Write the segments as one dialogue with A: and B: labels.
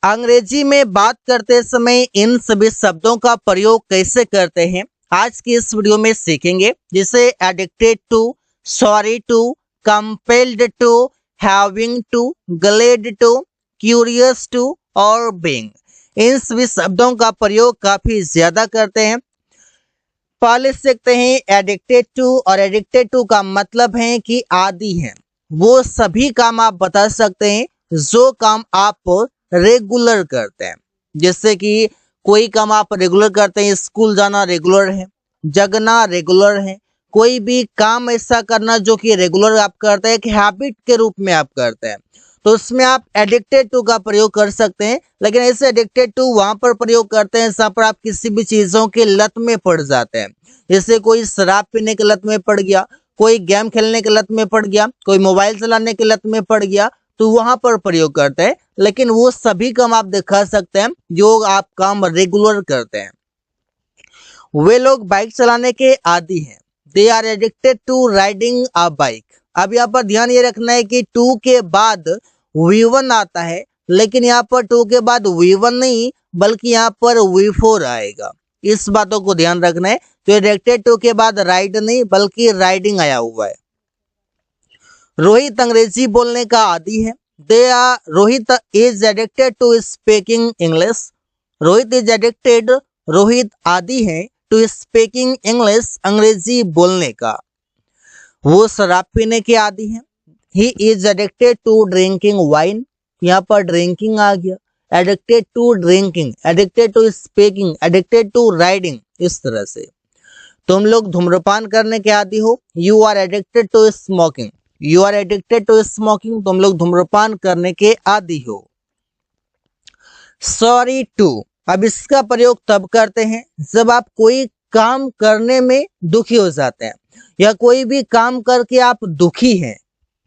A: अंग्रेजी में बात करते समय इन सभी शब्दों का प्रयोग कैसे करते हैं आज की इस वीडियो में सीखेंगे, जिसे addicted to, sorry to, compelled to, having to, glad to, curious to और बीइंग, इन सभी शब्दों का प्रयोग काफी ज्यादा करते हैं। पहले सीखते हैं एडिक्टेड टू, और एडिक्टेड टू का मतलब है कि आदी हैं। वो सभी काम आप बता सकते हैं जो काम आप रेगुलर करते हैं, जैसे कि कोई काम आप रेगुलर करते हैं, स्कूल जाना रेगुलर है, जगना रेगुलर है, कोई भी काम ऐसा करना जो कि रेगुलर आप करते हैं, एक हैबिट के रूप में आप करते हैं, तो उसमें आप एडिक्टेड टू का प्रयोग कर सकते हैं। लेकिन ऐसे एडिक्टेड टू वहां पर प्रयोग करते हैं जहां पर आप किसी भी चीजों के लत में पड़ जाते हैं, जैसे कोई शराब पीने के लत में पड़ गया, कोई गेम खेलने के लत में पड़ गया, कोई मोबाइल चलाने के लत में पड़ गया, तो वहां पर प्रयोग करते हैं। लेकिन वो सभी काम आप दिखा सकते हैं जो आप काम रेगुलर करते हैं। वे लोग बाइक चलाने के आदी हैं। They are addicted to riding a bike. अब यहाँ पर ध्यान ये रखना है कि टू के बाद V1 आता है, लेकिन यहाँ पर टू के बाद V1 नहीं बल्कि यहाँ पर V4 आएगा। इस बातों को ध्यान रखना है। तो एडिक्टेड टू के बाद राइड नहीं बल्कि राइडिंग आया हुआ है। रोहित अंग्रेजी बोलने का आदी है। Rohit is addicted to speaking English. Rohit is addicted, Rohit आदी है टू स्पीकिंग इंग्लिश, अंग्रेजी बोलने का। वो शराब पीने के आदी है। He is addicted to drinking wine. यहाँ पर ड्रिंकिंग आ गया। Addicted to drinking, addicted to speaking, addicted to riding, इस तरह से। तुम लोग धूम्रपान करने के आदी हो। You are addicted to smoking. You are addicted to smoking, तुम लोग धूम्रपान करने के आदी हो। सॉरी टू, अब इसका प्रयोग तब करते हैं जब आप कोई काम करने में दुखी हो जाते हैं, या कोई भी काम करके आप दुखी हैं,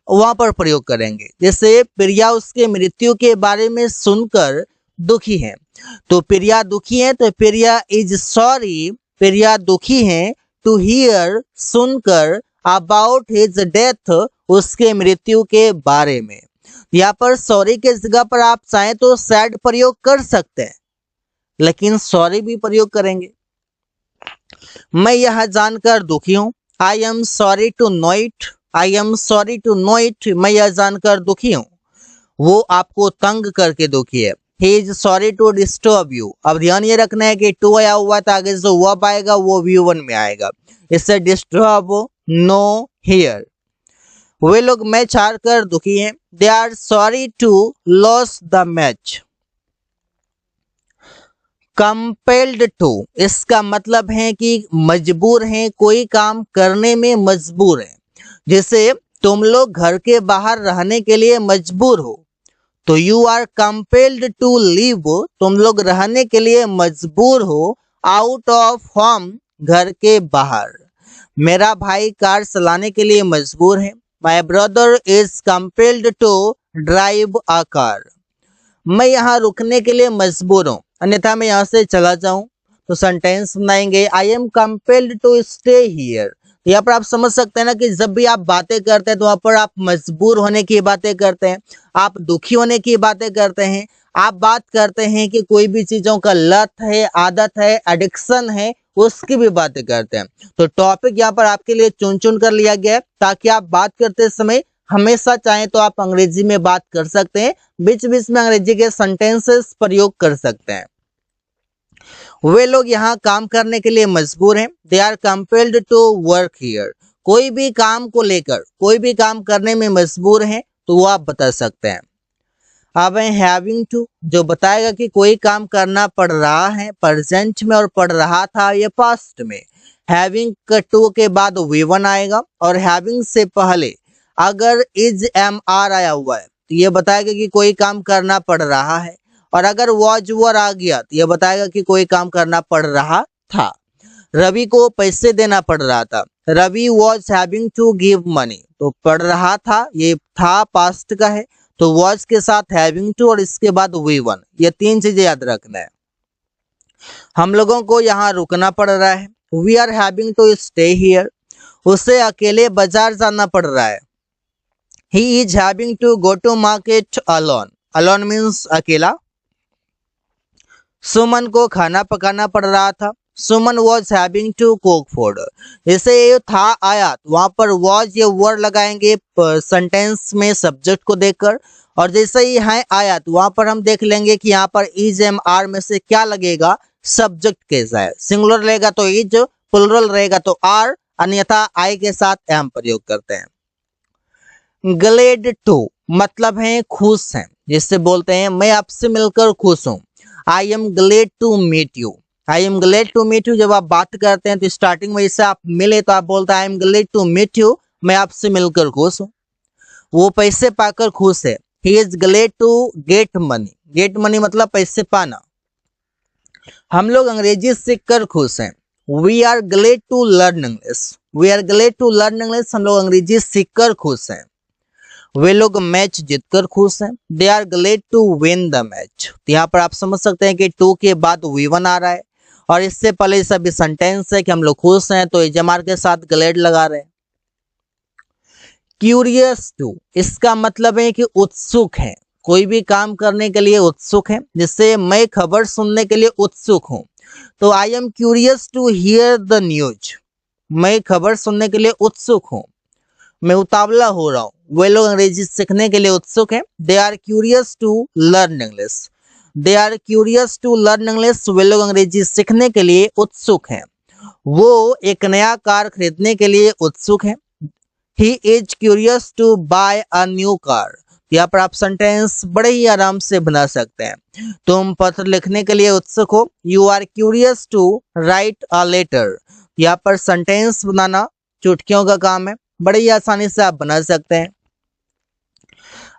A: वहां पर प्रयोग करेंगे। जैसे प्रिया उसके मृत्यु के बारे में सुनकर दुखी है, तो प्रिया दुखी है तो प्रिया इज सॉरी, प्रिया दुखी है टू हियर, सुनकर, अबाउट हिज डेथ, उसके मृत्यु के बारे में। यहाँ पर सॉरी के जगह पर आप चाहें तो सैड प्रयोग कर सकते हैं, लेकिन सॉरी भी प्रयोग करेंगे। मैं यह जानकर दुखी हूं। I am sorry to know it. I am sorry to know it, मैं यह जानकर दुखी हूं। वो आपको तंग करके दुखी है। He is sorry to disturb you। अब ध्यान ये रखना है कि टू आया हुआ था, आगे जो वर्ब आएगा वो V1 में आएगा। इससे डिस्टर्ब, नो, हियर। वे लोग मैच हार कर दुखी हैं। They are sorry to loss the match. Compelled to, इसका मतलब है कि मजबूर हैं, कोई काम करने में मजबूर हैं। जैसे तुम लोग घर के बाहर रहने के लिए मजबूर हो, तो you are compelled to live, तुम लोग रहने के लिए मजबूर हो आउट ऑफ होम, घर के बाहर। मेरा भाई कार चलाने के लिए मजबूर है। My brother is compelled to drive a car. मैं यहाँ रुकने के लिए मजबूर हूँ, अन्यथा मैं यहाँ से चला जाऊं, तो सेंटेंस बनाएंगे I am compelled to stay here. यहाँ पर आप समझ सकते हैं ना कि जब भी आप बातें करते हैं तो वहां पर आप मजबूर होने की बातें करते हैं, आप दुखी होने की बातें करते हैं, आप बात करते हैं कि कोई भी चीजों का लत है, आदत है, एडिक्शन है, उसकी भी बातें करते हैं। तो टॉपिक यहाँ पर आपके लिए चुन चुन कर लिया गया है ताकि आप बात करते समय हमेशा चाहें तो आप अंग्रेजी में बात कर सकते हैं, बीच बीच में अंग्रेजी के सेंटेंसेस प्रयोग कर सकते हैं। वे लोग यहाँ काम करने के लिए मजबूर हैं। They are compelled to work here. कोई भी काम को लेकर, कोई भी काम करने में मजबूर हैं, तो वो आप बता सकते हैं। अब है हैविंग टू, जो बताएगा कि कोई काम करना पड़ रहा है प्रेजेंट में, और पड़ रहा था ये पास्ट में। हैविंग टू के बाद V1 आएगा, और हैविंग से पहले अगर इज MR आया हुआ है तो ये बताएगा कि कोई काम करना पड़ रहा है, और अगर वॉज वर आ गया तो ये बताएगा कि कोई काम करना पड़ रहा था। रवि को पैसे देना पड़ रहा था। Ravi was having to give money, तो पड़ रहा था, ये था पास्ट का है, तो वॉज के साथ हैविंग टू और इसके बाद V1, ये तीन चीजें याद रखना है। हम लोगों को यहाँ रुकना पड़ रहा है। We are having to stay here. उसे अकेले बाजार जाना पड़ रहा है। He is having to go to market alone. Alone means अकेला। सुमन को खाना पकाना पड़ रहा था। Suman was having to cook food. जैसे ये था आया तो वहां पर वॉज ये वर्ड लगाएंगे सेंटेंस में सब्जेक्ट को देखकर, और जैसे ही है आया तो वहां पर हम देख लेंगे कि यहाँ पर इज एम आर में से क्या लगेगा, सब्जेक्ट कैसा है। सिंगुलर रहेगा तो इज, प्लुरल रहेगा तो आर, अन्यथा आई के साथ एम प्रयोग करते हैं। ग्लेड टू मतलब है खुश है, जिससे बोलते हैं मैं आपसे मिलकर खुश हूं। I am glad to meet you. I am glad to meet you जब आप बात करते हैं तो स्टार्टिंग में इससे आप मिले तो आप बोलते हैं I am glad to meet you, मैं आपसे मिलकर खुश हूं। वो पैसे पाकर खुश है। He is glad to get money. Get money मतलब पैसे पाना। हम लोग अंग्रेजी सीखकर खुश हैं। We are glad to learn English. We are glad to learn English, हम लोग अंग्रेजी सीखकर खुश हैं। वे लोग मैच जीतकर खुश हैं। They are glad to win the match. यहाँ पर आप समझ सकते हैं कि टू के बाद वी1 आ रहा है, और इससे पहले सभी सेंटेंस है कि हम लोग खुश हैं तो एजमार के साथ ग्लेड लगा रहे हैं। क्यूरियस टू, इसका मतलब है कि उत्सुक है, कोई भी काम करने के लिए उत्सुक है। जिससे मैं खबर सुनने के लिए उत्सुक हूं, तो I am curious to hear the news. मैं खबर सुनने के लिए उत्सुक हूं, मैं उतावला हो रहा हूं। वे लोग अंग्रेजी सीखने के लिए उत्सुक हैं। They are curious to learn English. They are curious to learn English, वे लोग अंग्रेजी सीखने के लिए उत्सुक हैं। वो एक नया कार खरीदने के लिए उत्सुक है। He is curious to buy a new car. यहाँ पर आप सेंटेंस बड़े ही आराम से बना सकते हैं। तुम पत्र लिखने के लिए उत्सुक हो। You are curious to write a letter. यहाँ पर सेंटेंस बनाना चुटकियों का काम है, बड़े ही आसानी से आप बना सकते हैं।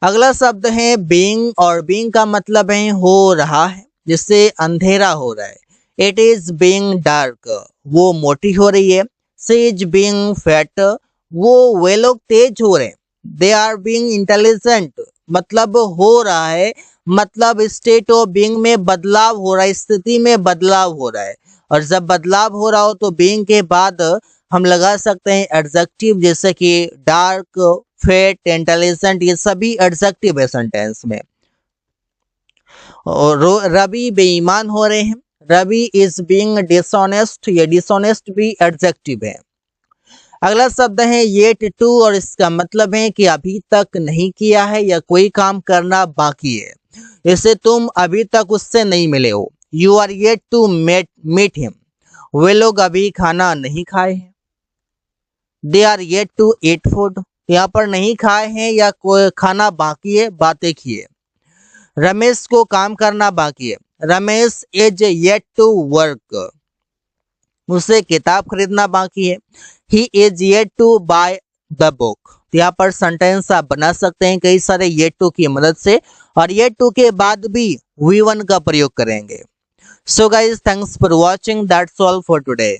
A: अगला शब्द है बीइंग, और बीइंग का मतलब है हो रहा है, जिससे अंधेरा हो रहा है। इट इज बीइंग डार्क, वो मोटी हो रही है। शी इज बीइंग फैट, वे लोग तेज हो रहे हैं। दे आर बीइंग इंटेलिजेंट, मतलब हो रहा है, मतलब स्टेट ऑफ बीइंग में बदलाव हो रहा है, स्थिति में बदलाव हो रहा है। और जब बदलाव हो रहा हो तो बीइंग के बाद हम लगा सकते हैं एडजेक्टिव, जैसे कि डार्क, फेट, इंटेलिजेंट, ये सभी एडजेक्टिव है सेंटेंस में। और रवि बेईमान हो रहे हैं। रवि इज बीइंग डिसऑनेस्ट, ये डिसऑनेस्ट भी एडजेक्टिव है। अगला शब्द है येट टू, और इसका मतलब है कि अभी तक नहीं किया है या कोई काम करना बाकी है। जैसे तुम अभी तक उससे नहीं मिले हो। You are yet to meet him, वे लोग अभी खाना नहीं खाए हैं। They are yet to eat food, यहाँ पर नहीं खाए हैं या कोई खाना बाकी है, बातें किए। रमेश को काम करना बाकी है। Ramesh is yet to work, उसे किताब खरीदना बाकी है। He is yet to buy the book. यहाँ पर सेंटेंस आप बना सकते हैं कई सारे येट टू की मदद से, और येट टू के बाद भी वी1 का प्रयोग करेंगे। So guys, thanks for watching, that's all for today.